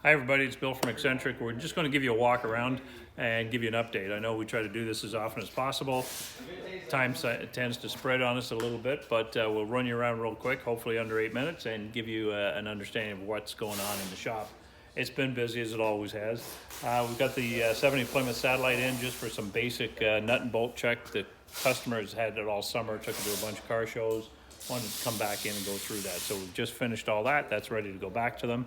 Hi everybody, it's Bill from Xcentrick. We're just going to give you a walk around and give you an update. I know we try to do this as often as possible. Time tends to spread on us a little bit, but we'll run you around real quick, hopefully under 8 minutes, and give you an understanding of what's going on in the shop. It's been busy as it always has. We've got the 70 Plymouth Satellite in just for some basic nut and bolt check. The customers had it all summer, took it to a bunch of car shows, wanted to come back in and go through that. So we've just finished all that. That's ready to go back to them.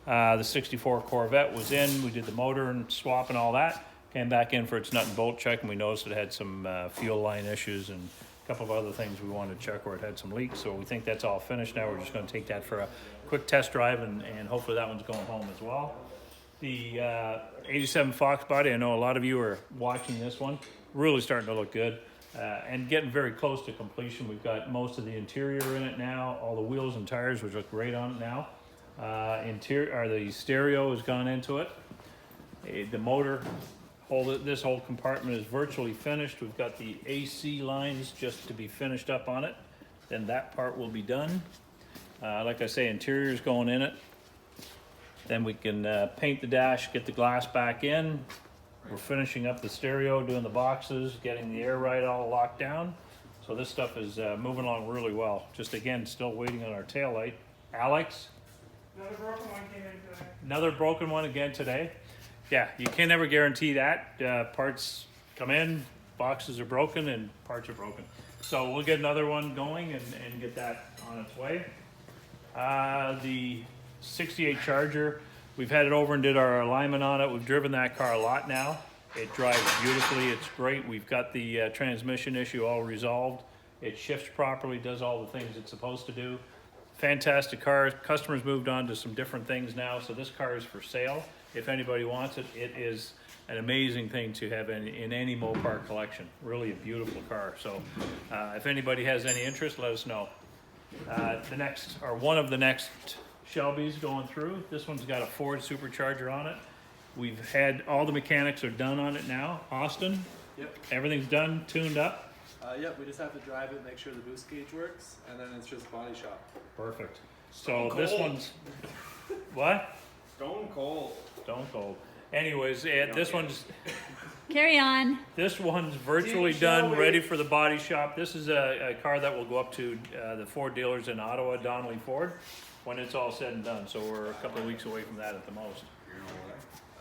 The 64 Corvette was in. We did the motor and swap and all that. Came back in for its nut and bolt check, and we noticed it had some fuel line issues and a couple of other things we wanted to check where it had some leaks. So we think that's all finished now. We're just going to take that for a quick test drive, and hopefully that one's going home as well. The 87 Fox body, I know a lot of you are watching this one. Really starting to look good. And getting very close to completion. We've got most of the interior in it now, all the wheels and tires, which look great on it now. The stereo has gone into it. The motor, this whole compartment is virtually finished. We've got the AC lines just to be finished up on it. Then that part will be done. Like I say, interior is going in it. Then we can paint the dash, get the glass back in. We're finishing up the stereo, doing the boxes, getting the air ride all locked down. So this stuff is moving along really well. Just again, still waiting on our taillight. Alex? Another broken one came in today. Another broken one again today. Yeah, you can never guarantee that. Parts come in, boxes are broken, and parts are broken. So we'll get another one going and get that on its way. The 68 Charger, we've had it over and did our alignment on it. We've driven that car a lot now. It drives beautifully, it's great. We've got the transmission issue all resolved. It shifts properly, does all the things it's supposed to do. Fantastic car. Customers moved on to some different things now, so this car is for sale. If anybody wants it, it is an amazing thing to have in any Mopar collection. Really a beautiful car. So if anybody has any interest, let us know. One of the next Shelbys going through. This one's got a Ford supercharger on it. We've had all the mechanics are done on it now. Austin? Yep. Everything's done, tuned up? Yep, we just have to drive it, make sure the boost gauge works, and then it's just body shop. Perfect. So this one's, what? Stone cold. Stone cold. Anyways, this one's, Carry on. this one's virtually done, ready for the body shop. This is a car that will go up to the Ford dealers in Ottawa, Donnelly Ford, when it's all said and done. So we're a couple of weeks away from that at the most.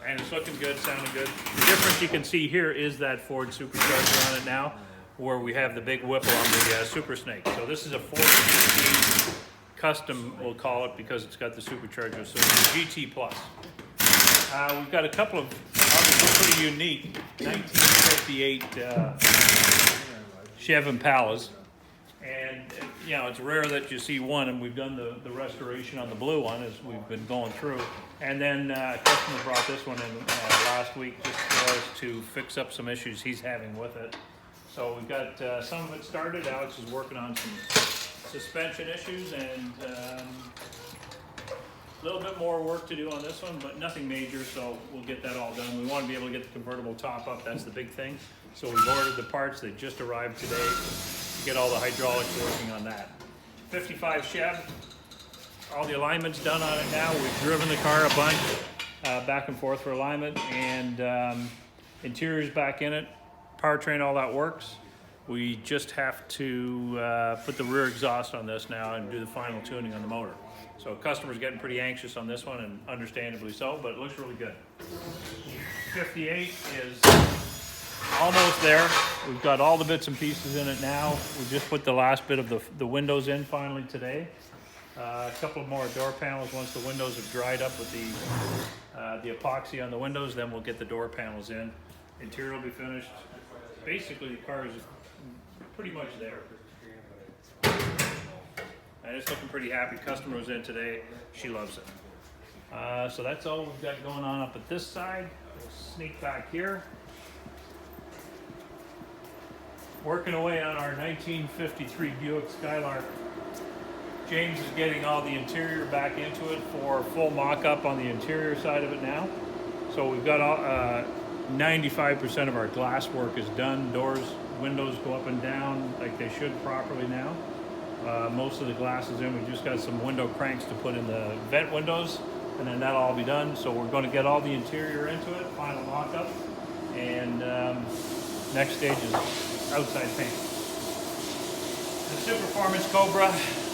And it's looking good, sounding good. The difference you can see here is that Ford supercharger on it now, where we have the big whipple on the Super Snake. So this is a 450 custom, we'll call it, because it's got the supercharger. So it's a GT Plus. We've got a couple of obviously pretty unique 1958 Chevy Impalas. And you know, it's rare that you see one, and we've done the restoration on the blue one as we've been going through. And then a customer brought this one in last week just for us to fix up some issues he's having with it. So we've got some of it started. Alex is working on some suspension issues and a little bit more work to do on this one, but nothing major, so we'll get that all done. We want to be able to get the convertible top up. That's the big thing. So we've ordered the parts. They just arrived today to get all the hydraulics working on that. 55 Chev. All the alignment's done on it now. We've driven the car a bunch back and forth for alignment, and interior's back in it. Powertrain, all that works. We just have to put the rear exhaust on this now and do the final tuning on the motor. So customers getting pretty anxious on this one, and understandably so, but it looks really good. 58 is almost there. We've got all the bits and pieces in it now. We just put the last bit of the windows in finally today. A couple more door panels. Once the windows have dried up with the epoxy on the windows, then we'll get the door panels in. Interior will be finished. Basically, the car is pretty much there. And it's looking pretty happy. Customer was in today. She loves it. So that's all we've got going on up at this side. We'll sneak back here. Working away on our 1953 Buick Skylark. James is getting all the interior back into it for full mock-up on the interior side of it now. So we've got 95% of our glass work is done. Doors, windows go up and down like they should properly now. Most of the glass is in. We just got some window cranks to put in the vent windows. and then that'll all be done. So we're going to get all the interior into it, final mock-up, and next stage is outside paint. The Superformance Cobra,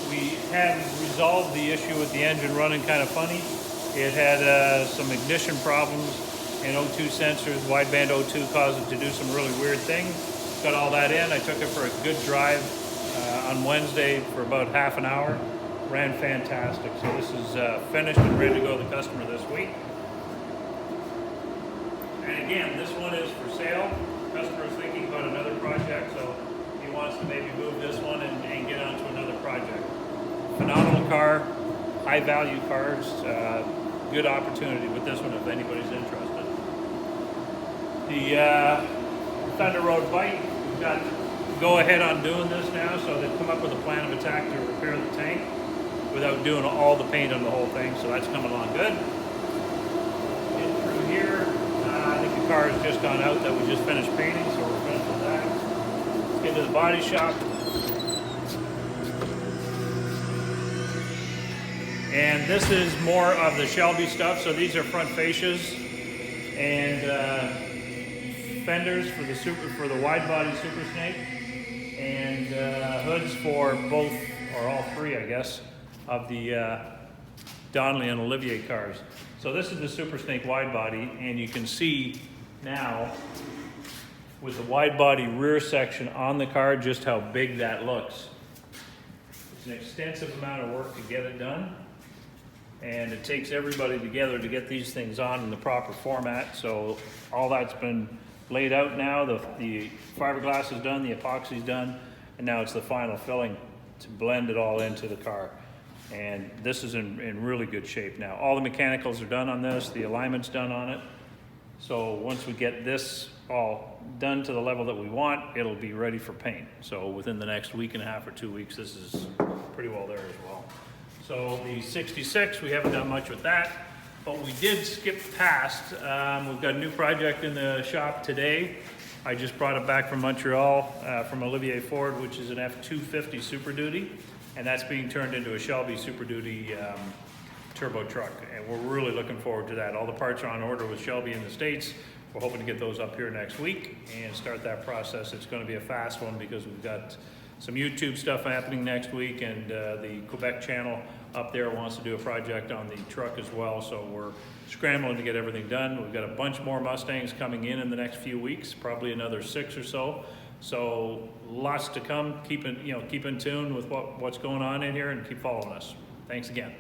we had resolved the issue with the engine running kind of funny. It had some ignition problems and O2 sensors. Wideband O2 caused it to do some really weird things. Got all that in. I took it for a good drive on Wednesday for about half an hour. Ran fantastic. So this is finished and ready to go to the customer this week. And again, this one is for sale. Customer is thinking about another project, so he wants to maybe move this one and get on to another project. Phenomenal car, high value cars, good opportunity with this one if anybody's interested. The Thunder Road bike, we've got go ahead on doing this now, so they've come up with a plan of attack to repair the tank without doing all the paint on the whole thing, so that's coming along good. In through here, I think the car has just gone out that we just finished painting, so we're finished with that. Let's get to the body shop. And this is more of the Shelby stuff, so these are front fascias and fenders for the wide body Super Snake, and hoods for both, or all three I guess, of the Donnelly and Olivier cars. So this is the Super Snake wide body, and you can see now with the wide body rear section on the car just how big that looks. It's an extensive amount of work to get it done, and it takes everybody together to get these things on in the proper format. So all that's been laid out now. The fiberglass is done, the epoxy's done, and now it's the final filling to blend it all into the car. And this is in really good shape now. All the mechanicals are done on this, the alignment's done on it. So once we get this all done to the level that we want, it'll be ready for paint. So within the next week and a half or 2 weeks, this is pretty well there as well. So the 66, we haven't done much with that, but we did skip past. We've got a new project in the shop today. I just brought it back from Montreal from Olivier Ford, which is an F250 Super Duty, and that's being turned into a Shelby Super Duty turbo truck, and we're really looking forward to that. All the parts are on order with Shelby in the States. We're hoping to get those up here next week and start that process. It's going to be a fast one because we've got some YouTube stuff happening next week, and the Quebec channel up there wants to do a project on the truck as well, so we're scrambling to get everything done. We've got a bunch more Mustangs coming in the next few weeks, probably another 6 or so. So lots to come. Keep in tune with what's going on in here, and keep following us. Thanks again.